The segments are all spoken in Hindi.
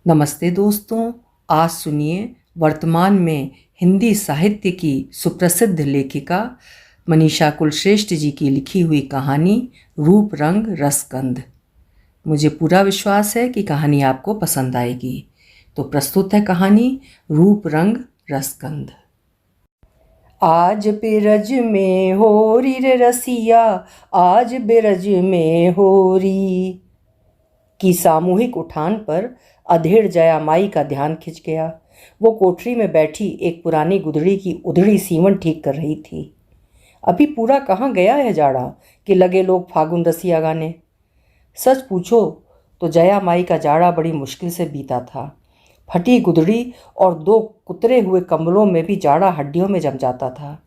नमस्ते दोस्तों, आज सुनिए वर्तमान में हिंदी साहित्य की सुप्रसिद्ध लेखिका मनीषा कुलश्रेष्ठ जी की लिखी हुई कहानी रूप रंग रसगंध। मुझे पूरा विश्वास है कि कहानी आपको पसंद आएगी। तो प्रस्तुत है कहानी रूप रंग रसगंध। आज बिरज में होरी रे रसिया, आज बिरज में होरी की सामूहिक उठान पर अधेड़ जया माई का ध्यान खिंच गया। वो कोठरी में बैठी एक पुरानी गुदड़ी की उधड़ी सीवन ठीक कर रही थी। अभी पूरा कहाँ गया है जाड़ा कि लगे लोग फागुन रसिया गाने। सच पूछो तो जया माई का जाड़ा बड़ी मुश्किल से बीता था। फटी गुदड़ी और दो कुतरे हुए कंबलों में भी जाड़ा हड्डियों में जम जाता था।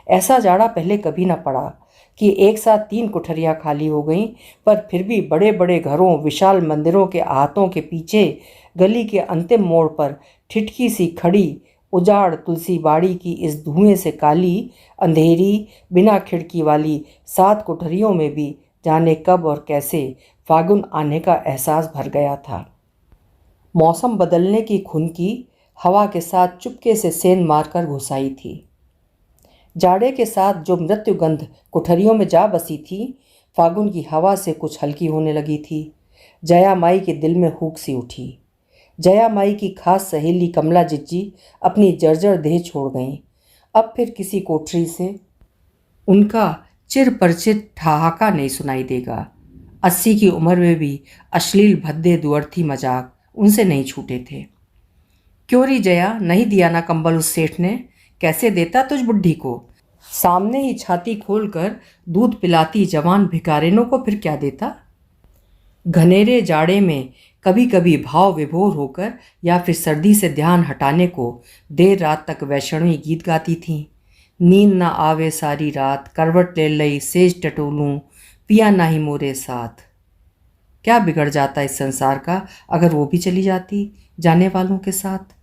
ऐसा जाड़ा पहले कभी न पड़ा कि एक साथ 3 कोठरियाँ खाली हो गईं, पर फिर भी बड़े बड़े घरों, विशाल मंदिरों के आहतों के पीछे गली के अंतिम मोड़ पर ठिठकी सी खड़ी उजाड़ तुलसी बाड़ी की इस धुएं से काली, अंधेरी, बिना खिड़की वाली 7 कोठरियों में भी जाने कब और कैसे फागुन आने का एहसास भर गया था। मौसम बदलने की खुनकी हवा के साथ चुपके से सेंध मारकर घुसाई थी। जाड़े के साथ जो मृत्यु गंध कोठरियों में जा बसी थी, फागुन की हवा से कुछ हल्की होने लगी थी। जया माई के दिल में हुक सी उठी। जया माई की खास सहेली कमला जिज्जी अपनी जर्जर देह छोड़ गईं। अब फिर किसी कोठरी से उनका चिर परिचित ठहाका नहीं सुनाई देगा। 80 की उम्र में भी अश्लील भद्दे दुअर्थी मजाक उनसे नहीं छूटे थे। क्यों री जया, नहीं दिया ना कंबल उस सेठ ने? कैसे देता तुझ बुढ़ी को? सामने ही छाती खोलकर दूध पिलाती जवान भिखारिनों को फिर क्या देता? घनेरे जाड़े में कभी कभी भाव विभोर होकर या फिर सर्दी से ध्यान हटाने को देर रात तक वैष्णवी गीत गाती थीं। नींद ना आवे सारी रात, करवट ले लई सेज टटोलूं, पिया नाही मोरे साथ। क्या बिगड़ जाता इस संसार का अगर वो भी चली जाती जाने वालों के साथ?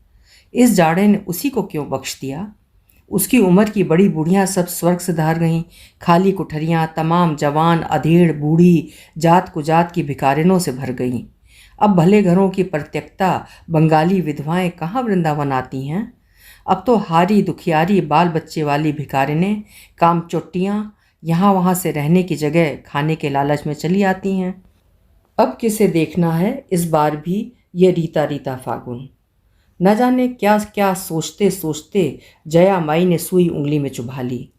इस जाड़े ने उसी को क्यों बख्श दिया? उसकी उम्र की बड़ी बूढ़ियां सब स्वर्ग से धार गईं। खाली कोठरियां तमाम जवान, अधेड़, बूढ़ी, जात कुजात की भिखारिनों से भर गईं। अब भले घरों की परित्यक्ता बंगाली विधवाएं कहाँ वृंदावन आती हैं? अब तो हारी दुखियारी बाल बच्चे वाली भिखारिनें, काम चोट्टियाँ यहाँ वहाँ से रहने की जगह खाने के लालच में चली आती हैं। अब किसे देखना है इस बार भी ये रीता रीता फागुन? न जाने क्या क्या सोचते सोचते जया माई ने सुई उंगली में चुभा ली।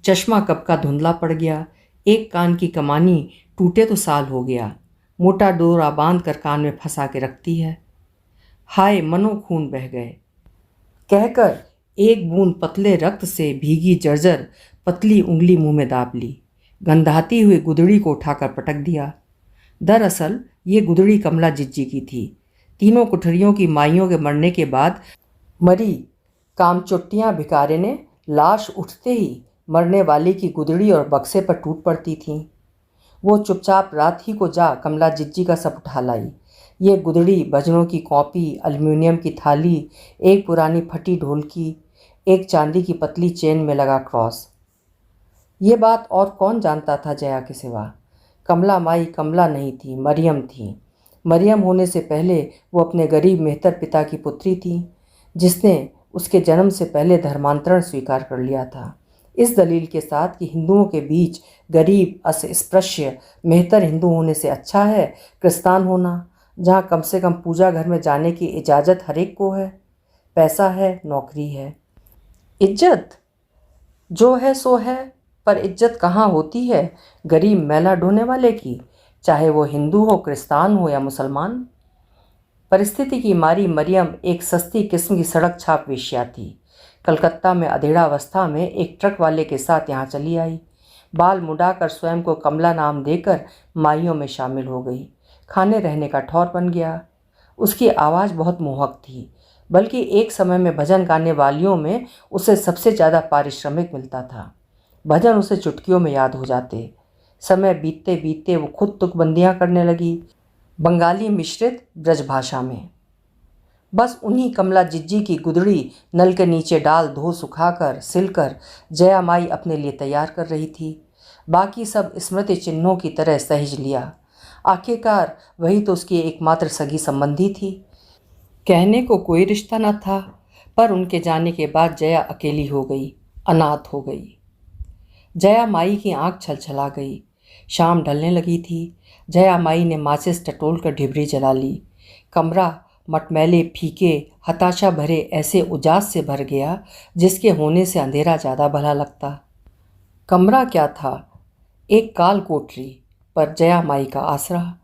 चश्मा कब का धुंधला पड़ गया। एक कान की कमानी टूटे तो साल हो गया। मोटा डोरा बांध कर कान में फंसा के रखती है। हाय, मनो खून बह गए कहकर एक बूंद पतले रक्त से भीगी जर्जर पतली उंगली मुंह में दाब ली। गंधाती हुई गुदड़ी को उठाकर पटक दिया। दरअसल ये गुदड़ी कमला जिज्जी की थी। तीनों कोठरियों की माइयों के मरने के बाद मरी कामचुट्टियाँ भिखारे ने लाश उठते ही मरने वाली की गुदड़ी और बक्से पर टूट पड़ती थीं। वो चुपचाप रात ही को जा कमला जिज्जी का सब उठा लाई। ये गुदड़ी, भजनों की कॉपी, एल्युमिनियम की थाली, एक पुरानी फटी ढोलकी, एक चांदी की पतली चेन में लगा क्रॉस। ये बात और कौन जानता था जया के सिवा? कमला माई कमला नहीं थी, मरियम थी। मरियम होने से पहले वो अपने गरीब मेहतर पिता की पुत्री थी, जिसने उसके जन्म से पहले धर्मांतरण स्वीकार कर लिया था, इस दलील के साथ कि हिंदुओं के बीच गरीब, अस्पृश्य मेहतर हिंदू होने से अच्छा है क्रिस्तान होना, जहाँ कम से कम पूजा घर में जाने की इजाज़त हर एक को है। पैसा है, नौकरी है, इज्जत जो है सो है, पर इज्जत कहाँ होती है गरीब मैला ढोने वाले की, चाहे वो हिंदू हो, क्रिस्तान हो या मुसलमान। परिस्थिति की मारी मरियम एक सस्ती किस्म की सड़क छाप वेश्या थी। कलकत्ता में अधेड़ावस्था में एक ट्रक वाले के साथ यहाँ चली आई। बाल मुड़ाकर स्वयं को कमला नाम देकर माइयों में शामिल हो गई। खाने रहने का ठौर बन गया। उसकी आवाज़ बहुत मोहक थी, बल्कि एक समय में भजन गाने वालियों में उसे सबसे ज़्यादा पारिश्रमिक मिलता था। भजन उसे चुटकियों में याद हो जाते। समय बीतते बीतते वो खुद तुकबंदियाँ करने लगी, बंगाली मिश्रित ब्रज भाषा में। बस उन्हीं कमला जिज्जी की गुदड़ी नल के नीचे डाल धो सुखाकर सिलकर जया माई अपने लिए तैयार कर रही थी। बाकी सब स्मृति चिन्हों की तरह सहेज लिया। आखिरकार वही तो उसकी एकमात्र सगी संबंधी थी। कहने को कोई रिश्ता न था, पर उनके जाने के बाद जया अकेली हो गई, अनाथ हो गई। जया माई की आंख छलछला गई। शाम ढलने लगी थी। जया माई ने माचिस टटोल कर ढिबरी जला ली। कमरा मटमैले, फीके, हताशा भरे ऐसे उजास से भर गया जिसके होने से अंधेरा ज़्यादा भला लगता। कमरा क्या था, एक काल कोठरी, पर जया माई का आसरा,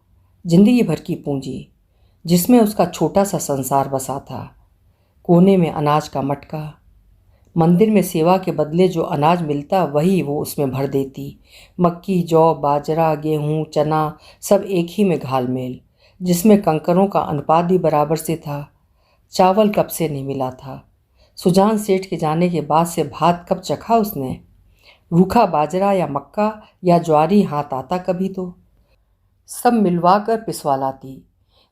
जिंदगी भर की पूंजी, जिसमें उसका छोटा सा संसार बसा था। कोने में अनाज का मटका। मंदिर में सेवा के बदले जो अनाज मिलता वही वो उसमें भर देती। मक्की, जौ, बाजरा, गेहूँ, चना सब एक ही में घालमेल, जिसमें कंकरों का अनुपात भी बराबर से था। चावल कब से नहीं मिला था। सुजान सेठ के जाने के बाद से भात कब चखा उसने। रूखा बाजरा या मक्का या ज्वारी हाथ आता कभी तो। सब मिलवा कर पिसवा लाती।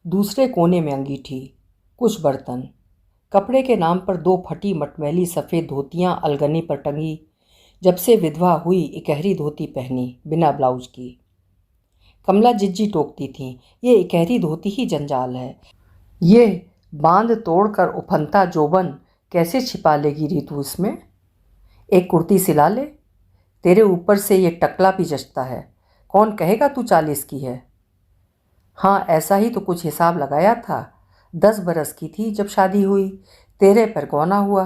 दूसरे कोने में अंगीठी, कुछ बर्तन, कपड़े के नाम पर 2 फटी मटमैली सफ़ेद धोतियाँ अलगनी पर टंगी। जब से विधवा हुई इकहरी धोती पहनी, बिना ब्लाउज की। कमला जिज्जी टोकती थी, ये इकहरी धोती ही जंजाल है। ये बांध तोड़कर उफनता जोबन कैसे छिपा लेगी रीतू इसमें। एक कुर्ती सिला ले, तेरे ऊपर से ये टकला भी जचता है। कौन कहेगा तू 40 की है। हाँ, ऐसा ही तो कुछ हिसाब लगाया था। 10 बरस की थी जब शादी हुई, 13 पर गौना हुआ,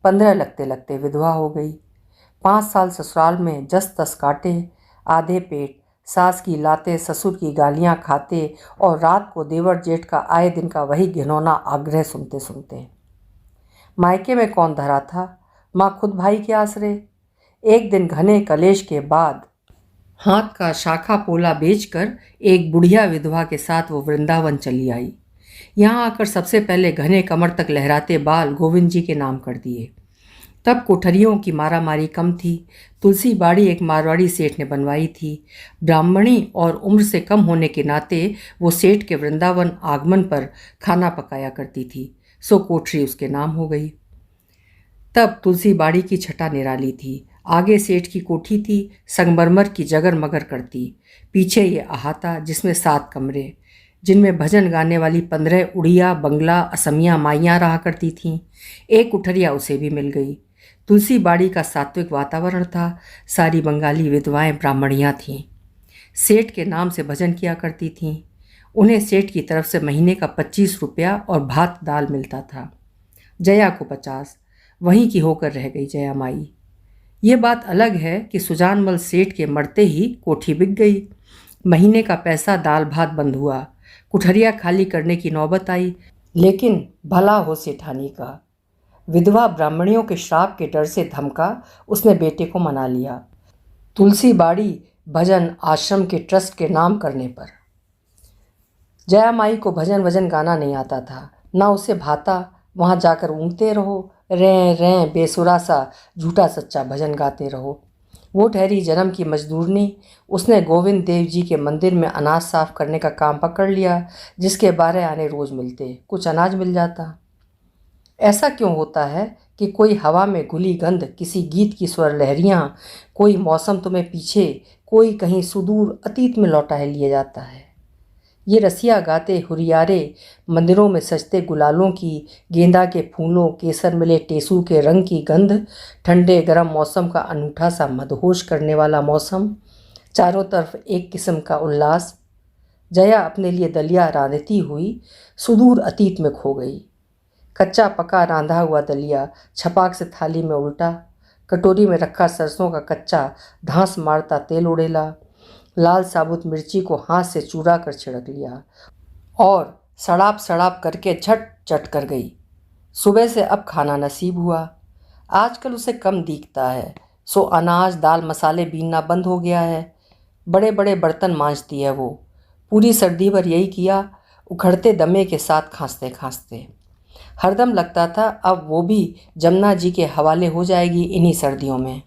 15 लगते लगते विधवा हो गई। 5 साल ससुराल में जस तस काटे, आधे पेट, सास की लाते, ससुर की गालियाँ खाते और रात को देवर जेठ का आए दिन का वही घिनौना आग्रह सुनते सुनते। मायके में कौन धरा था, माँ खुद भाई के आसरे। एक दिन घने कलेश के बाद हाथ का शाखा पोला बेचकर एक बुढ़िया विधवा के साथ वो वृंदावन चली आई। यहाँ आकर सबसे पहले घने कमर तक लहराते बाल गोविंद जी के नाम कर दिए। तब कोठरियों की मारामारी कम थी। तुलसी बाड़ी एक मारवाड़ी सेठ ने बनवाई थी। ब्राह्मणी और उम्र से कम होने के नाते वो सेठ के वृंदावन आगमन पर खाना पकाया करती थी, सो कोठरी उसके नाम हो गई। तब तुलसी बाड़ी की छटा निराली थी। आगे सेठ की कोठी थी, संगमरमर की जगर मगर करती। पीछे ये अहाता जिसमें 7 कमरे, जिनमें भजन गाने वाली 15 उड़िया बंगला असमिया माइयाँ रहा करती थीं। एक उठरिया उसे भी मिल गई। तुलसी बाड़ी का सात्विक वातावरण था। सारी बंगाली विधवाएं ब्राह्मणियाँ थीं। सेठ के नाम से भजन किया करती थीं। उन्हें सेठ की तरफ से महीने का 25 रुपया और भात दाल मिलता था। जया को 50। वहीं की होकर रह गई जया माई। ये बात अलग है कि सुजानमल सेठ के मरते ही कोठी बिक गई। महीने का पैसा दाल भात बंद हुआ। कुठरिया खाली करने की नौबत आई, लेकिन भला हो सेठानी का। विधवा ब्राह्मणियों के श्राप के डर से धमका उसने बेटे को मना लिया, तुलसी बाड़ी भजन आश्रम के ट्रस्ट के नाम करने पर। जया माई को भजन वजन गाना नहीं आता था, ना उसे भाता। वहाँ जाकर ऊँगते रहो, रें रें बेसुरा सा झूठा सच्चा भजन गाते रहो। वो ठहरी जन्म की मजदूरनी। उसने गोविंद देव जी के मंदिर में अनाज साफ करने का काम पकड़ लिया, जिसके 12 आने रोज़ मिलते, कुछ अनाज मिल जाता। ऐसा क्यों होता है कि कोई हवा में घुली गंध, किसी गीत की स्वर लहरियाँ, कोई मौसम तुम्हें पीछे, कोई कहीं सुदूर अतीत में लौटा लिए जाता है। ये रसिया गाते हुरियारे मंदिरों में सजते गुलालों की, गेंदा के फूलों, केसर मिले टेसू के रंग की गंध, ठंडे गर्म मौसम का अनूठा सा मदहोश करने वाला मौसम, चारों तरफ एक किस्म का उल्लास। जया अपने लिए दलिया रांधती हुई सुदूर अतीत में खो गई। कच्चा पका रांधा हुआ दलिया छपाक से थाली में उल्टा। कटोरी में रखा सरसों का कच्चा धांस मारता तेल उड़ेला। लाल साबुत मिर्ची को हाथ से चूरा कर छिड़क लिया और सड़ाप सड़ाप करके झट चट कर गई। सुबह से अब खाना नसीब हुआ। आजकल उसे कम दिखता है, सो अनाज दाल मसाले बीनना बंद हो गया है। बड़े बड़े बर्तन मांजती है वो। पूरी सर्दी भर यही किया, उखड़ते दमे के साथ खांसते खांसते। हरदम लगता था अब वो भी जमुना जी के हवाले हो जाएगी इन्हीं सर्दियों में।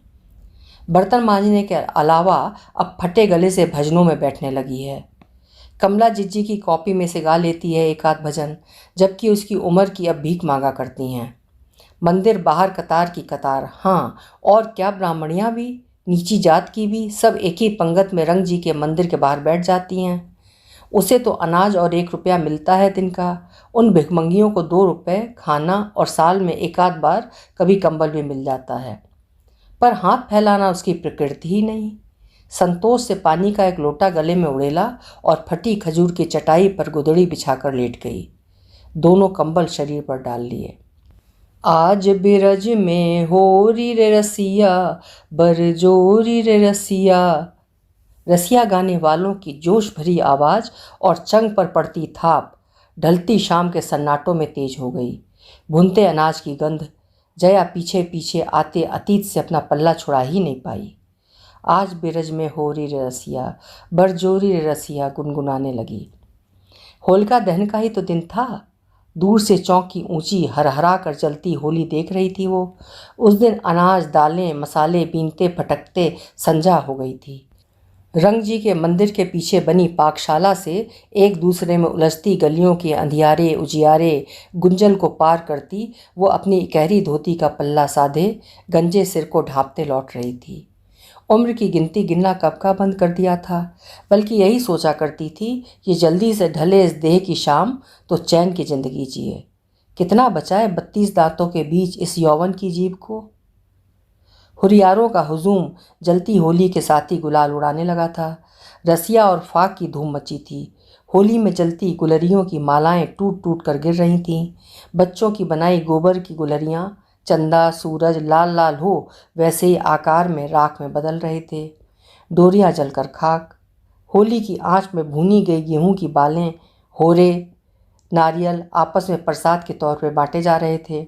बर्तन मांजने के अलावा अब फटे गले से भजनों में बैठने लगी है। कमला जिज्जी की कॉपी में से गा लेती है एक आध भजन, जबकि उसकी उम्र की अब भीख मांगा करती हैं। मंदिर बाहर कतार की कतार, हाँ और क्या ब्राह्मणियाँ भी, नीची जात की भी, सब एक ही पंगत में रंग जी के मंदिर के बाहर बैठ जाती हैं। उसे तो अनाज और 1 रुपया मिलता है दिन का। उन भिखमंगियों को 2 रुपए खाना और साल में एक आध बार कभी कंबल भी मिल जाता है। पर हाथ फैलाना उसकी प्रकृति ही नहीं। संतोष से पानी का एक लोटा गले में उड़ेला और फटी खजूर की चटाई पर गुदड़ी बिछाकर लेट गई। दोनों कंबल शरीर पर डाल लिए। आज बिरज में होरी रे रसिया, बरजोरी रे रसिया। रसिया गाने वालों की जोश भरी आवाज़ और चंग पर पड़ती थाप ढलती शाम के सन्नाटों में तेज हो गई। भुनते अनाज की गंध। जया पीछे पीछे आते अतीत से अपना पल्ला छुड़ा ही नहीं पाई। आज बिरज में होरी रे रसिया, बरजोरी रे रसिया गुनगुनाने लगी। होलिका दहन का ही तो दिन था। दूर से चौक की ऊंची हरहरा कर जलती होली देख रही थी वो। उस दिन अनाज दालें मसाले बीनते फटकते संजा हो गई थी। रंग जी के मंदिर के पीछे बनी पाकशाला से एक दूसरे में उलझती गलियों के अंधियारे उजियारे गुंजल को पार करती वो अपनी इकहरी धोती का पल्ला साधे गंजे सिर को ढांपते लौट रही थी। उम्र की गिनती गिनना कब का बंद कर दिया था, बल्कि यही सोचा करती थी कि जल्दी से ढले इस देह की शाम तो चैन की जिंदगी जिए। कितना बचाए 32 दांतों के बीच इस यौवन की जीभ को। हुरियारों का हुजूम जलती होली के साथ ही गुलाल उड़ाने लगा था। रसिया और फाक की धूम मची थी। होली में जलती गुलरियों की मालाएं टूट टूट कर गिर रही थीं। बच्चों की बनाई गोबर की गुलरियां चंदा सूरज लाल लाल हो वैसे ही आकार में राख में बदल रहे थे। डोरियां जलकर खाक। होली की आंच में भूनी गई गेहूं की बालें होरे नारियल आपस में प्रसाद के तौर पर बांटे जा रहे थे।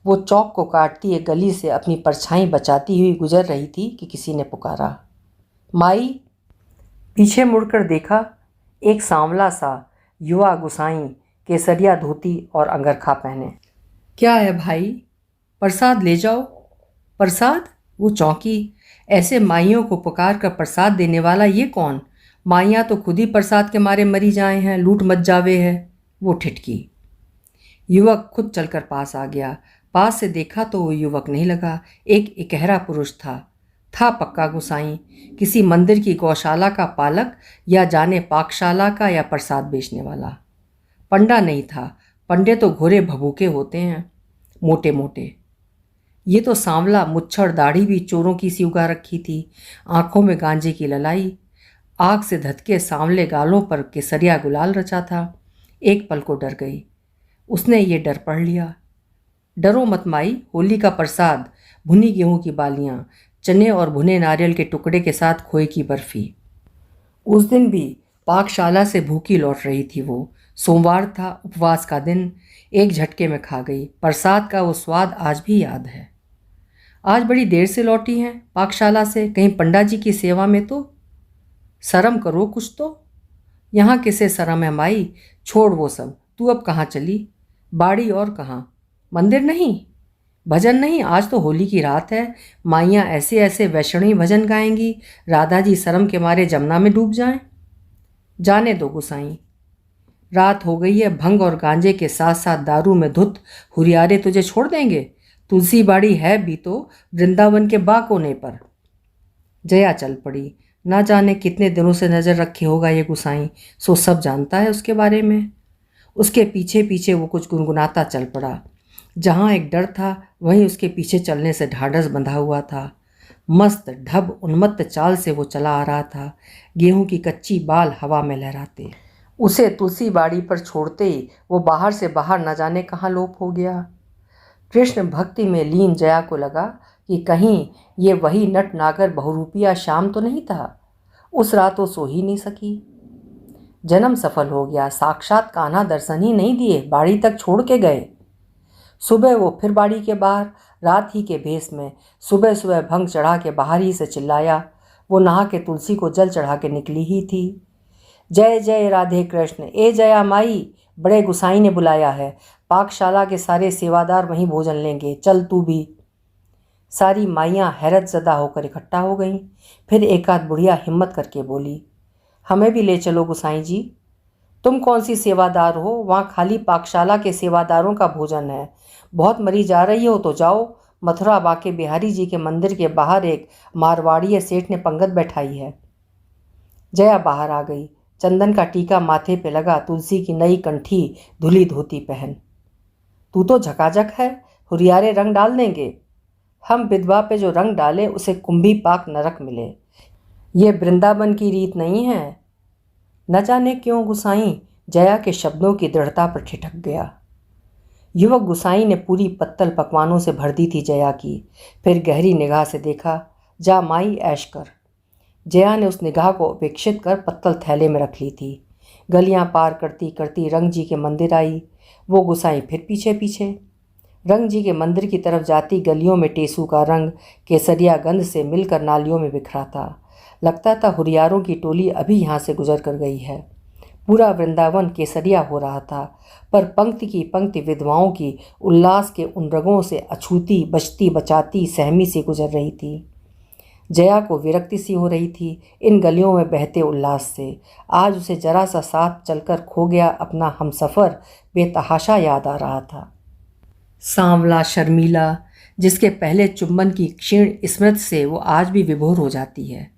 वो चौक को काटती एक गली से अपनी परछाई बचाती हुई गुजर रही थी कि किसी ने पुकारा, माई। पीछे मुड़कर देखा, एक सांवला सा युवा गुसाई केसरिया धोती और अंगरखा पहने। क्या है भाई, प्रसाद ले जाओ। प्रसाद? वो चौंकी। ऐसे माइयों को पुकार कर प्रसाद देने वाला ये कौन? माइयाँ तो खुद ही प्रसाद के मारे मरी जाए हैं, लूट मच जावे है। वो ठिठकी। युवक खुद चलकर पास आ गया। पास से देखा तो वो युवक नहीं लगा, एक इकहरा पुरुष था पक्का गुसाई, किसी मंदिर की गौशाला का पालक या जाने पाकशाला का या प्रसाद बेचने वाला। पंडा नहीं था, पंडे तो घोरे भभूके होते हैं, मोटे मोटे। ये तो सांवला मुच्छड़ दाढ़ी भी चोरों की सी उगा रखी थी, आंखों में गांजे की ललाई, आग से धधके सांवले गालों पर केसरिया गुलाल रचा था। एक पल को डर गई। उसने ये डर पढ़ लिया। डरो मत माई, होली का प्रसाद, भुनी गेहूं की बालियां, चने और भुने नारियल के टुकड़े के साथ खोए की बर्फी। उस दिन भी पाकशाला से भूखी लौट रही थी वो। सोमवार था, उपवास का दिन। एक झटके में खा गई। प्रसाद का वो स्वाद आज भी याद है। आज बड़ी देर से लौटी हैं पाकशाला से, कहीं पंडा जी की सेवा में तो। शर्म करो कुछ तो। यहाँ किसे शर्म है माई, छोड़ वो सब। तू अब कहाँ चली? बाड़ी और कहाँ? मंदिर नहीं, भजन नहीं, आज तो होली की रात है। माइयाँ ऐसे ऐसे वैष्णवी भजन गाएंगी, राधा जी शर्म के मारे जमुना में डूब जाएं। जाने दो गुसाई, रात हो गई है। भंग और गांजे के साथ साथ दारू में धुत हुरियारे तुझे छोड़ देंगे। तुलसी बाड़ी है भी तो वृंदावन के बाकोने पर। जया चल पड़ी। ना जाने कितने दिनों से नज़र रखे होगा ये गुसाई, सो सब जानता है उसके बारे में। उसके पीछे पीछे वो कुछ गुनगुनाता चल पड़ा। जहाँ एक डर था वहीं उसके पीछे चलने से ढाढ़स बंधा हुआ था। मस्त ढब उन्मत्त चाल से वो चला आ रहा था, गेहूं की कच्ची बाल हवा में लहराते। उसे तुलसी बाड़ी पर छोड़ते ही वो बाहर से बाहर न जाने कहाँ लोप हो गया। कृष्ण भक्ति में लीन जया को लगा कि कहीं ये वही नट नागर बहुरूपिया शाम तो नहीं था। उस रात वो सो ही नहीं सकी। जन्म सफल हो गया। साक्षात कान्हा दर्शन ही नहीं दिए, बाड़ी तक छोड़ के गए। सुबह वो फिर बाड़ी के बाहर, रात ही के भेस में। सुबह सुबह भंग चढ़ा के बाहर ही से चिल्लाया। वो नहा के तुलसी को जल चढ़ा के निकली ही थी। जय जय राधे कृष्ण, ए जया माई, बड़े गुसाई ने बुलाया है। पाकशाला के सारे सेवादार वहीं भोजन लेंगे, चल तू भी। सारी माइयाँ हैरत ज़दा होकर इकट्ठा हो गईं। फिर एक आध बुढ़िया हिम्मत करके बोली, हमें भी ले चलो गुसाई जी। तुम कौन सी सेवादार हो, वहाँ खाली पाकशाला के सेवादारों का भोजन है। बहुत मरी जा रही हो तो जाओ, मथुरा बाके बिहारी जी के मंदिर के बाहर एक मारवाड़ी सेठ ने पंगत बैठाई है। जया बाहर आ गई। चंदन का टीका माथे पे लगा, तुलसी की नई कंठी, धुली धोती पहन। तू तो झकाझक है, हुरियारे रंग डाल देंगे। हम विधवा पे जो रंग डाले उसे कुंभी पाक नरक मिले। ये वृंदावन की रीत नहीं है। न जाने क्यों गुसाई जया के शब्दों की दृढ़ता पर ठिठक गया। युवक गुसाई ने पूरी पत्तल पकवानों से भर दी थी जया की। फिर गहरी निगाह से देखा। जा माई ऐश कर। जया ने उस निगाह को उपेक्षित कर पत्तल थैले में रख ली थी। गलियां पार करती करती रंग जी के मंदिर आई। वो गुसाई फिर पीछे पीछे। रंग जी के मंदिर की तरफ जाती गलियों में टेसू का रंग केसरिया गंध से मिलकर नालियों में बिखरा था। लगता था हुरियारों की टोली अभी यहाँ से गुजर कर गई है। पूरा वृंदावन केसरिया हो रहा था, पर पंक्ति की पंक्ति विधवाओं की उल्लास के उन रंगों से अछूती बचती बचाती सहमी सी गुजर रही थी। जया को विरक्ति सी हो रही थी इन गलियों में बहते उल्लास से। आज उसे जरा सा साथ चलकर खो गया अपना हमसफ़र बेतहाशा याद आ रहा था। सांवला शर्मीला, जिसके पहले चुंबन की क्षीण स्मृति से वो आज भी विभोर हो जाती है।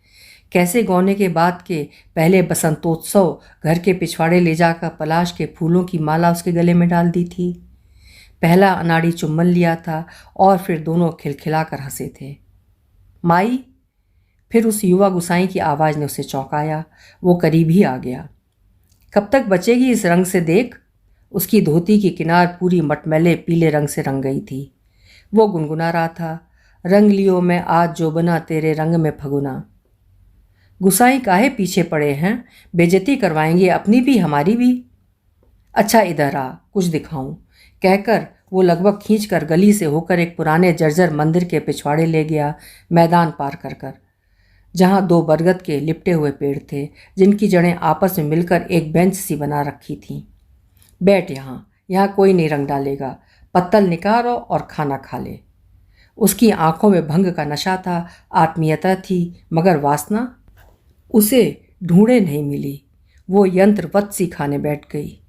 कैसे गौने के बाद के पहले बसंतोत्सव घर के पिछवाड़े ले जाकर पलाश के फूलों की माला उसके गले में डाल दी थी। पहला अनाड़ी चुम्बन लिया था और फिर दोनों खिलखिलाकर हंसे थे। माई, फिर उस युवा गुसाई की आवाज़ ने उसे चौंकाया। वो करीब ही आ गया। कब तक बचेगी इस रंग से देख। उसकी धोती की किनार पूरी मटमैले पीले रंग से रंग गई थी। वो गुनगुना रहा था, रंग लियो मैं आज जो बना तेरे रंग में फगुना। गुसाई काहे पीछे पड़े हैं, बेइज्जती करवाएंगे अपनी भी हमारी भी। अच्छा इधर आ, कुछ दिखाऊं, कहकर वो लगभग खींचकर गली से होकर एक पुराने जर्जर मंदिर के पिछवाड़े ले गया, मैदान पार कर कर, जहाँ दो बरगद के लिपटे हुए पेड़ थे जिनकी जड़ें आपस में मिलकर एक बेंच सी बना रखी थीं। बैठ यहाँ, यहाँ कोई नहीं रंग डालेगा, पत्तल निकालो और खाना खा ले। उसकी आंखों में भंग का नशा था, आत्मीयता थी, मगर वासना उसे ढूंढे नहीं मिली। वो यंत्रवत सी खाने बैठ गई।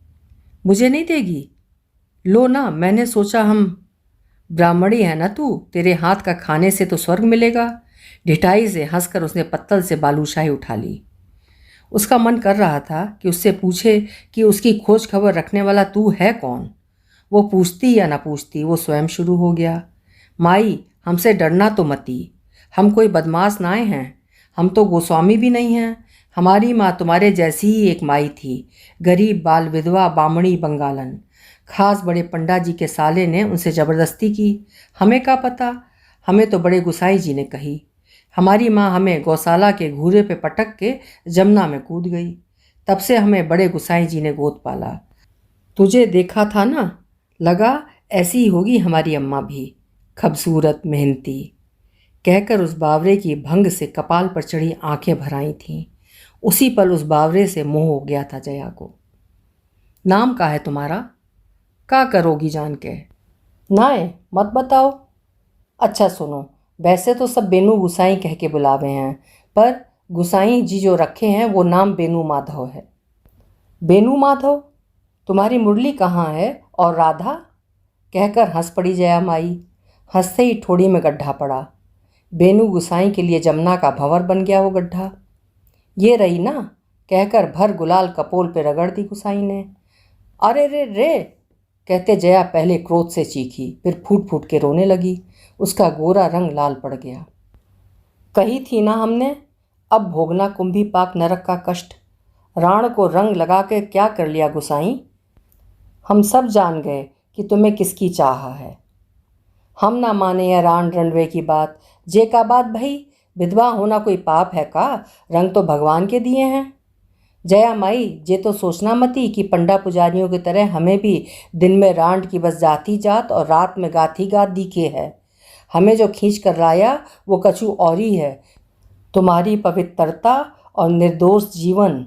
मुझे नहीं देगी? लो ना, मैंने सोचा हम ब्राह्मणी है ना तू, तेरे हाथ का खाने से तो स्वर्ग मिलेगा। ढिठाई से हंसकर उसने पत्तल से बालूशाही उठा ली। उसका मन कर रहा था कि उससे पूछे कि उसकी खोज खबर रखने वाला तू है कौन। वो पूछती या ना पूछती, वो स्वयं शुरू हो गया। माई, हमसे डरना तो मती, हम कोई बदमाश नाए हैं, हम तो गोस्वामी भी नहीं हैं। हमारी माँ तुम्हारे जैसी ही एक माई थी, गरीब बाल विधवा बामणी बंगालन। खास बड़े पंडा जी के साले ने उनसे ज़बरदस्ती की। हमें क्या पता, हमें तो बड़े गुसाई जी ने कही। हमारी माँ हमें गौशाला के घूरे पे पटक के जमुना में कूद गई। तब से हमें बड़े गुसाई जी ने गोद पाला। तुझे देखा था ना, लगा ऐसी ही होगी हमारी अम्मा भी, खूबसूरत मेहनती, कहकर उस बावरे की भंग से कपाल पर चढ़ी आंखें भर आई थीं। उसी पल उस बावरे से मोह हो गया था जया को। नाम का है तुम्हारा? क्या करोगी जान के? नाए मत बताओ। अच्छा सुनो, वैसे तो सब बेनू गुसाई कह के बुलावे हैं, पर गुसाई जी जो रखे हैं वो नाम बेनू माधव है। बेनू माधव? तुम्हारी मुरली कहाँ है और राधा? कहकर हंस पड़ी जया माई। हंसते ही ठोड़ी में गड्ढा पड़ा। बेनू गुसाई के लिए जमुना का भंवर बन गया वो गड्ढा। ये रही ना, कहकर भर गुलाल कपोल पे रगड़ दी गुसाई ने। अरे रे रे, कहते जया पहले क्रोध से चीखी, फिर फूट फूट के रोने लगी। उसका गोरा रंग लाल पड़ गया। कही थी ना हमने, अब भोगना कुंभी पाक नरक का कष्ट। राण को रंग लगा के क्या कर लिया गुसाई? हम सब जान गए कि तुम्हें किसकी चाह है। हम ना माने या राण रणवे की बात। जे का बात भई, विधवा होना कोई पाप है का? रंग तो भगवान के दिए हैं। जया माई, जे तो सोचना मती कि पंडा पुजारियों की तरह हमें भी दिन में रांड की बस जाती जात और रात में गाथी गात दिखे है। हमें जो खींच कर लाया वो कछु और ही है। तुम्हारी पवित्रता और निर्दोष जीवन।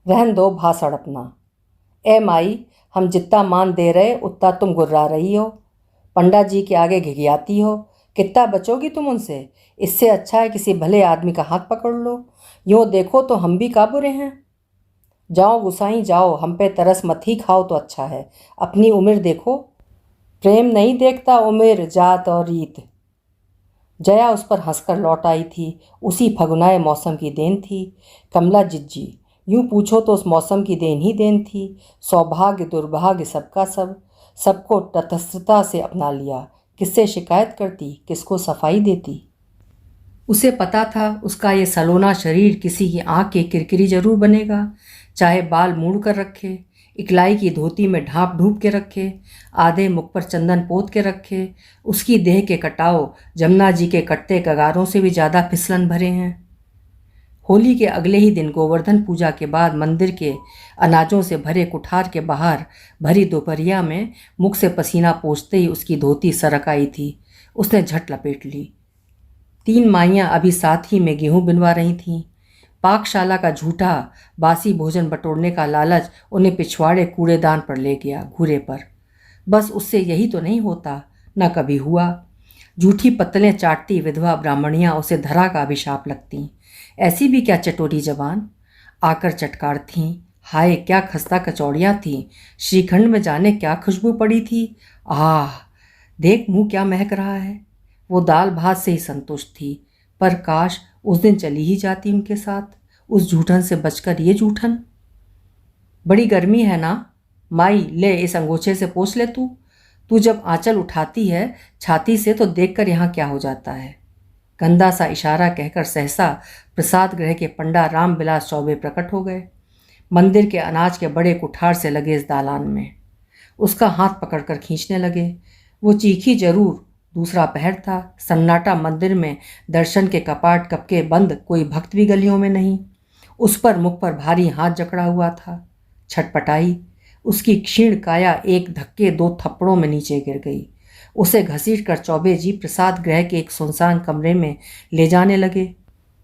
रहन दो भाषण अपना। ए माई, हम जितना मान दे रहे उतना तुम गुर्रा रही हो, पंडा जी के आगे घिघियाती हो। कितना बचोगी तुम उनसे? इससे अच्छा है किसी भले आदमी का हाथ पकड़ लो। यूँ देखो तो हम भी का बुरे हैं। जाओ गुसाई जाओ, हम पे तरस मत ही खाओ तो अच्छा है। अपनी उम्र देखो, प्रेम नहीं देखता उम्र जात और रीत। जया उस पर हंसकर लौट आई थी। उसी फगुनाए मौसम की देन थी। कमला जिज्जी, यूं पूछो तो उस मौसम की देन ही देन थी। सौभाग्य दुर्भाग्य सबका सब, सबको तटस्थता से अपना लिया। किससे शिकायत करती, किसको सफाई देती। उसे पता था उसका ये सलोना शरीर किसी की आंख की किरकिरी जरूर बनेगा, चाहे बाल मूड़ कर रखे, इकलाई की धोती में ढांप ढूंप के रखे, आधे मुख पर चंदन पोत के रखे। उसकी देह के कटाव जमुना जी के कटते कगारों से भी ज़्यादा फिसलन भरे हैं। होली के अगले ही दिन गोवर्धन पूजा के बाद मंदिर के अनाजों से भरे कुठार के बाहर भरी दोपहरिया में मुख से पसीना पोंछते ही उसकी धोती सरक आई थी। उसने झट लपेट ली। 3 माइयाँ अभी साथ ही में गेहूं बिनवा रही थीं। पाकशाला का झूठा बासी भोजन बटोरने का लालच उन्हें पिछवाड़े कूड़ेदान पर ले गया, घूरे पर। बस उससे यही तो नहीं होता, न कभी हुआ। झूठी पत्तलें चाटती विधवा ब्राह्मणियाँ उसे धरा का अभिशाप लगतीं। ऐसी भी क्या चटोरी जबान, आकर चटकार थीं। हाय क्या खस्ता कचौड़ियाँ थीं, श्रीखंड में जाने क्या खुशबू पड़ी थी। आह, देख मुंह क्या महक रहा है। वो दाल भात से ही संतुष्ट थी, पर काश उस दिन चली ही जाती उनके साथ, उस जूठन से बचकर ये जूठन। बड़ी गर्मी है ना माई, ले इस अंगोछे से पोंछ ले तू। तू जब आंचल उठाती है छाती से तो देखकर यहाँ क्या हो जाता है। गंदा सा इशारा कहकर सहसा प्रसाद गृह के पंडा राम बिलास चौबे प्रकट हो गए, मंदिर के अनाज के बड़े कुठार से लगे इस दालान में। उसका हाथ पकड़कर खींचने लगे। वो चीखी जरूर। दूसरा पहर था, सन्नाटा मंदिर में, दर्शन के कपाट कपके बंद, कोई भक्त भी गलियों में नहीं। उस पर मुख पर भारी हाथ जकड़ा हुआ था। छटपटाई। उसकी क्षीण काया एक धक्के 2 थप्पड़ों में नीचे गिर गई। उसे घसीट कर चौबे जी प्रसाद गृह के एक सुनसान कमरे में ले जाने लगे।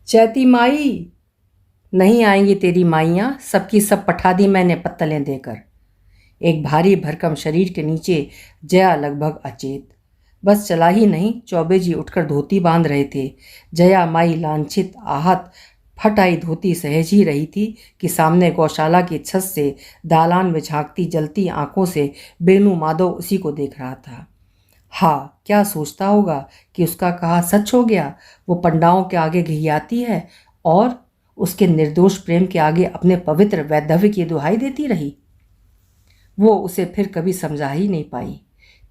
चैती माई, नहीं आएंगी तेरी माइयाँ, सबकी सब पठा दी मैंने पत्तलें देकर। एक भारी भरकम शरीर के नीचे जया लगभग अचेत। बस चला ही नहीं, चौबे जी उठकर धोती बांध रहे थे। जया माई लांछित आहत फट आई धोती सहज ही रही थी कि सामने गौशाला की छत से दालान में झांकती जलती आंखों से बेनू माधव उसी को देख रहा था। हाँ, क्या सोचता होगा कि उसका कहा सच हो गया। वो पंडाओं के आगे घियाती है और उसके निर्दोष प्रेम के आगे अपने पवित्र वैधव्य की दुहाई देती रही। वो उसे फिर कभी समझा ही नहीं पाई।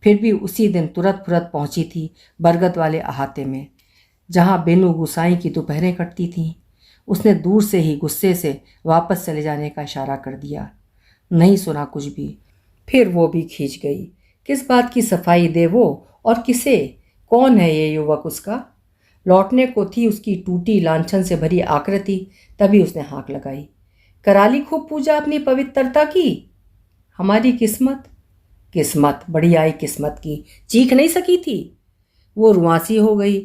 फिर भी उसी दिन तुरत फुरत पहुंची थी बरगद वाले अहाते में, जहां बेनू गुसाई की दोपहरें कटती थीं। उसने दूर से ही गुस्से से वापस चले जाने का इशारा कर दिया। नहीं सुना कुछ भी। फिर वो भी खींच गई। किस बात की सफाई दे वो, और किसे? कौन है ये युवक उसका? लौटने को थी उसकी टूटी लांछन से भरी आकृति, तभी उसने हाँक लगाई। कराली खूब पूजा अपनी पवित्रता की। हमारी किस्मत, किस्मत बड़ी आई किस्मत की, चीख नहीं सकी थी। वो रुआंसी हो गई।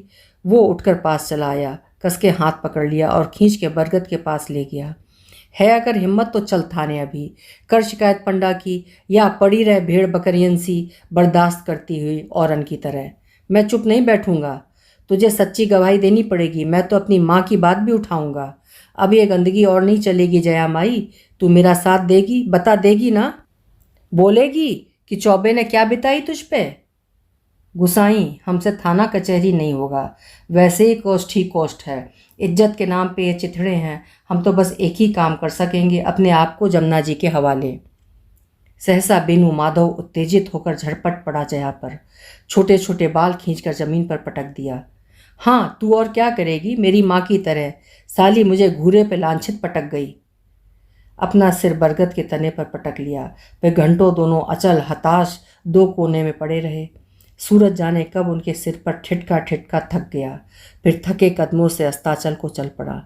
वो उठकर पास चला आया, कसके हाथ पकड़ लिया और खींच के बरगद के पास ले गया। है अगर हिम्मत तो चल थाने अभी, कर शिकायत पंडा की, या पड़ी रहे भेड़ बकरियन सी बर्दाश्त करती हुई औरन की तरह। मैं चुप नहीं बैठूंगा, तुझे सच्ची गवाही देनी पड़ेगी। मैं तो अपनी माँ की बात भी उठाऊंगा। अब ये गंदगी और नहीं चलेगी जया माई, तू मेरा साथ देगी, बता देगी ना? बोलेगी कि चौबे ने क्या बिताई तुझ पे? गुसाई, हमसे थाना कचहरी नहीं होगा, वैसे ही कोष्ठ ही कोष्ठ है। इज्जत के नाम पे ये चिथड़े हैं। हम तो बस एक ही काम कर सकेंगे, अपने आप को जमुना जी के हवाले। सहसा बेनू माधव उत्तेजित होकर झड़पट पड़ा जया पर, छोटे छोटे बाल खींचकर जमीन पर पटक दिया। हाँ, तू और क्या करेगी, मेरी माँ की तरह। साली मुझे घूरे पे लांछित पटक गई। अपना सिर बरगद के तने पर पटक लिया। वे घंटों दोनों अचल हताश 2 कोने में पड़े रहे। सूरज जाने कब उनके सिर पर ठिठका ठिठका थक गया, फिर थके कदमों से अस्ताचल को चल पड़ा।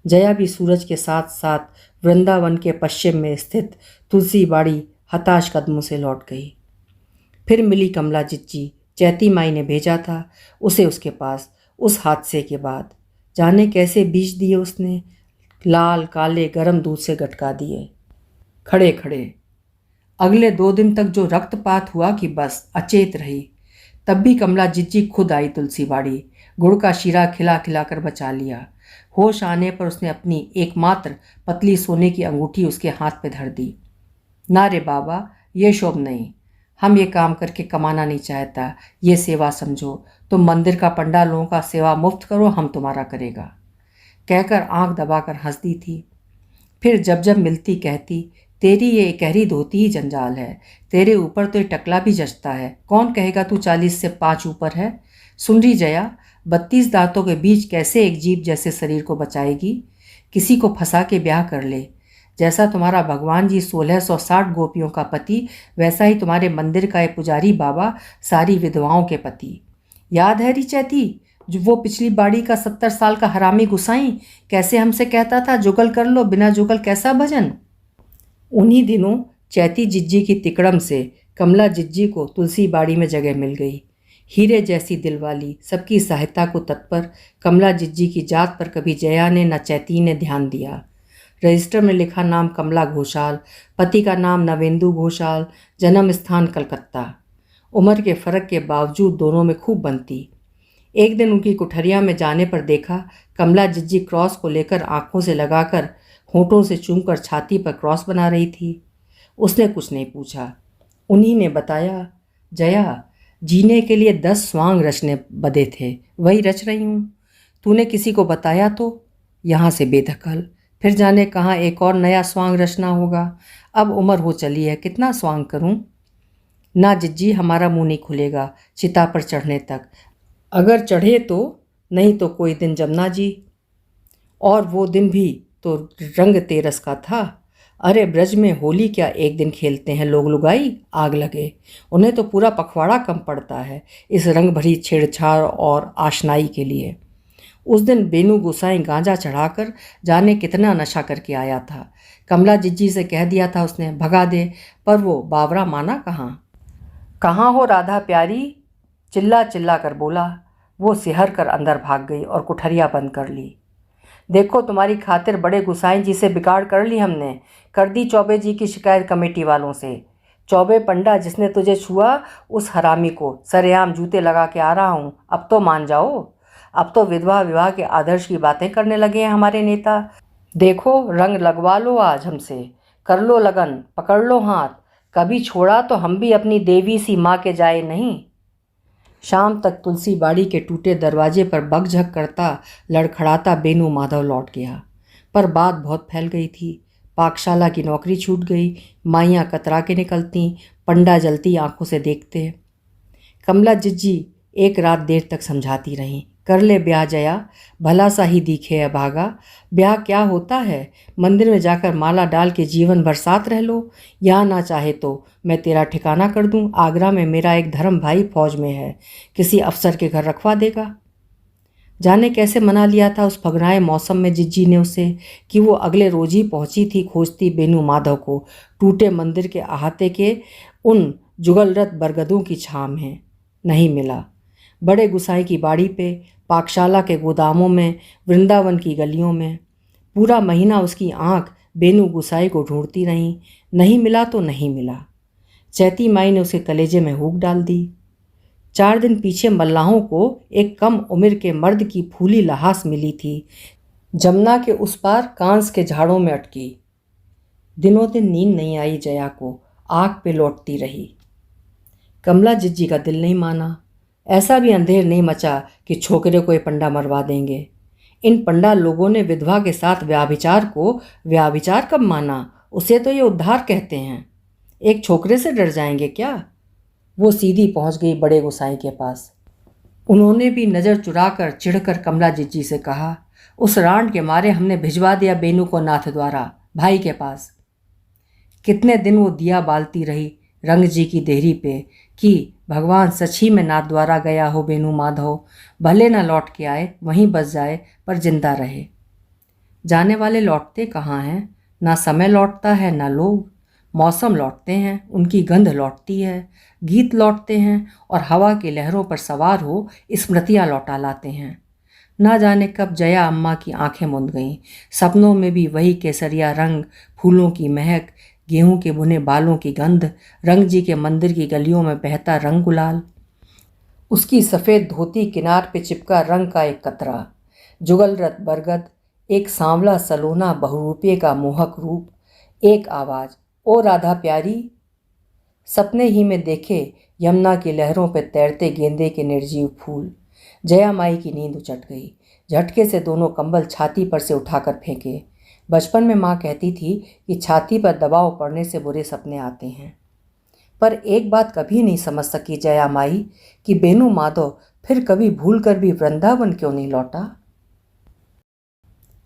जया भी सूरज के साथ साथ वृंदावन के पश्चिम में स्थित तुलसी बाड़ी हताश कदमों से लौट गई। फिर मिली कमला जिज्जी। चैती माई ने भेजा था उसे उसके पास। उस हादसे के बाद जाने कैसे बीज दिए उसने, लाल काले गरम दूध से गटका दिए। खड़े खड़े अगले 2 दिन तक जो रक्तपात हुआ कि बस अचेत रही। तब भी कमला जिज्जी खुद आई तुलसी बाड़ी, गुड़ का शीरा खिला खिलाकर बचा लिया। होश आने पर उसने अपनी एकमात्र पतली सोने की अंगूठी उसके हाथ पे धर दी। ना रे बाबा, ये शोभ नहीं। हम ये काम करके कमाना नहीं चाहता, ये सेवा समझो। तुम मंदिर का पंडा लोगों का सेवा मुफ्त करो, हम तुम्हारा करेगा। कहकर आंख दबाकर हंस दी थी। फिर जब जब मिलती कहती, तेरी ये एकहरी धोती ही जंजाल है, तेरे ऊपर तो ये टकला भी जचता है, कौन कहेगा तू 40 से 5 ऊपर है। सुन रही जया, 32 दांतों के बीच कैसे एक जीभ जैसे शरीर को बचाएगी। किसी को फंसा के ब्याह कर ले। जैसा तुम्हारा भगवान जी 1660 गोपियों का पति, वैसा ही तुम्हारे मंदिर का ये पुजारी बाबा सारी विधवाओं के पति। याद है रिचैती, जो वो पिछली बाड़ी का 70 साल का हरामी गुसाई कैसे हमसे कहता था, जुगल कर लो, बिना जुगल कैसा भजन। उन्हीं दिनों चैती जिज्जी की तिकड़म से कमला जिज्जी को तुलसी बाड़ी में जगह मिल गई। हीरे जैसी दिलवाली, सबकी सहायता को तत्पर कमला जिज्जी की जात पर कभी जया ने न चैती ने ध्यान दिया। रजिस्टर में लिखा नाम कमला घोषाल, पति का नाम नवेंदु घोषाल, जन्म स्थान कलकत्ता। उम्र के फ़र्क के बावजूद दोनों में खूब बनती। एक दिन उनकी कुठरिया में जाने पर देखा कमला जिज्जी क्रॉस को लेकर आंखों से लगाकर होठों से चूमकर छाती पर क्रॉस बना रही थी। उसने कुछ नहीं पूछा। उन्हीं ने बताया, जया, जीने के लिए 10 स्वांग रचने बदे थे, वही रच रही हूँ। तूने किसी को बताया तो? यहाँ से बेदखल, फिर जाने कहाँ एक और नया स्वांग रचना होगा। अब उम्र हो चली है, कितना स्वांग करूँ। ना जिज्जी, हमारा मुंह नहीं खुलेगा चिता पर चढ़ने तक। अगर चढ़े तो, नहीं तो कोई दिन जमुना जी। और वो दिन भी तो रंग तेरस का था। अरे ब्रज में होली क्या एक दिन खेलते हैं लोग लुगाई, आग लगे। उन्हें तो पूरा पखवाड़ा कम पड़ता है इस रंग भरी छेड़छाड़ और आशनाई के लिए। उस दिन बेनू गुसाई गांजा चढ़ाकर जाने कितना नशा करके आया था। कमला जिज्जी से कह दिया था उसने, भगा दे, पर वो बावरा माना कहाँ। कहाँ हो राधा प्यारी, चिल्ला चिल्ला कर बोला। वो सिहर कर अंदर भाग गई और कुठरिया बंद कर ली। देखो तुम्हारी खातिर बड़े गुसाई जी से बिगाड़ कर ली हमने, कर दी चौबे जी की शिकायत कमेटी वालों से। चौबे पंडा जिसने तुझे छुआ, उस हरामी को सरेआम जूते लगा के आ रहा हूँ, अब तो मान जाओ। अब तो विधवा विवाह के आदर्श की बातें करने लगे हैं हमारे नेता। देखो रंग लगवा लो आज हमसे, कर लो लगन, पकड़ लो हाथ। कभी छोड़ा तो हम भी अपनी देवी सी माँ के जाए नहीं। शाम तक तुलसी बाड़ी के टूटे दरवाजे पर बकझक करता लड़खड़ाता बेनू माधव लौट गया। पर बात बहुत फैल गई थी। पाकशाला की नौकरी छूट गई, माइयाँ कतरा के निकलती, पंडा जलती आंखों से देखते। कमला जिज्जी एक रात देर तक समझाती रहीं, कर ले ब्याह जया, भला सा ही दिखे अभागा। ब्याह क्या होता है, मंदिर में जाकर माला डाल के जीवन भर साथ रह लो, या ना चाहे तो मैं तेरा ठिकाना कर दूं। आगरा में मेरा एक धर्म भाई फौज में है, किसी अफसर के घर रखवा देगा। जाने कैसे मना लिया था उस फगनाए मौसम में जिज्जी ने उसे कि वो अगले रोज ही पहुंची थी खोजती बेनू माधव को टूटे मंदिर के अहाते के उन जुगलरत बरगदों की छाम में। नहीं मिला। बड़े गुसाई की बाड़ी पे, पाकशाला के गोदामों में, वृंदावन की गलियों में। पूरा महीना उसकी आंख बेनू गुसाई को ढूंढती रही। नहीं मिला तो नहीं मिला। चैती माई ने उसे कलेजे में हुक डाल दी। 4 दिन पीछे मल्लाहों को एक कम उम्र के मर्द की फूली लहास मिली थी, जमुना के उस पार कांस के झाड़ों में अटकी। दिनों दिन नींद नहीं आई जया को, आँख पे लौटती रही। कमला जिज्जी का दिल नहीं माना। ऐसा भी अंधेर नहीं मचा कि छोकरे को ये पंडा मरवा देंगे। इन पंडा लोगों ने विधवा के साथ व्याभिचार को व्याभिचार कब माना, उसे तो ये उद्धार कहते हैं। एक छोकरे से डर जाएंगे क्या। वो सीधी पहुंच गई बड़े गोसाई के पास। उन्होंने भी नज़र चुराकर चिढ़कर कमला जिज्जी से कहा, उस रांड के मारे हमने भिजवा दिया बेनू को नाथ द्वारा भाई के पास। कितने दिन वो दिया बालती रही रंग जी की देहरी पे कि भगवान सच ही में नाथ द्वारा गया हो बेनू माधव, भले ना लौट के आए, वहीं बस जाए पर जिंदा रहे। जाने वाले लौटते कहाँ हैं, ना समय लौटता है ना लोग। मौसम लौटते हैं, उनकी गंध लौटती है, गीत लौटते हैं और हवा की लहरों पर सवार हो स्मृतियाँ लौटा लाते हैं। ना जाने कब जया अम्मा की आंखें मूंद गईं। सपनों में भी वही केसरिया रंग, फूलों की महक, गेहूं के बुने बालों की गंध, रंग जी के मंदिर की गलियों में बहता रंग गुलाल, उसकी सफ़ेद धोती किनार पे चिपका रंग का एक कतरा, जुगलरत बरगद, एक सांवला सलोना बहुरूपिये का मोहक रूप, एक आवाज़, ओ राधा प्यारी। सपने ही में देखे यमुना की लहरों पर तैरते गेंदे के निर्जीव फूल। जया माई की नींद उचट गई। झटके से दोनों कंबल छाती पर से उठाकर फेंके। बचपन में माँ कहती थी कि छाती पर दबाव पड़ने से बुरे सपने आते हैं, पर एक बात कभी नहीं समझ सकी जया माई कि बेनू माधव फिर कभी भूल कर भी वृंदावन क्यों नहीं लौटा।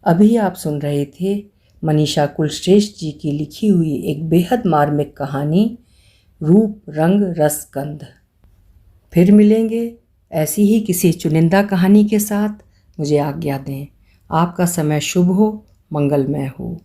अभी आप सुन रहे थे मनीषा कुलश्रेष्ठ जी की लिखी हुई एक बेहद मार्मिक कहानी रूप रंग रस गंध। फिर मिलेंगे ऐसी ही किसी चुनिंदा कहानी के साथ। मुझे आज्ञा दें। आपका समय शुभ हो, मंगलमय हो।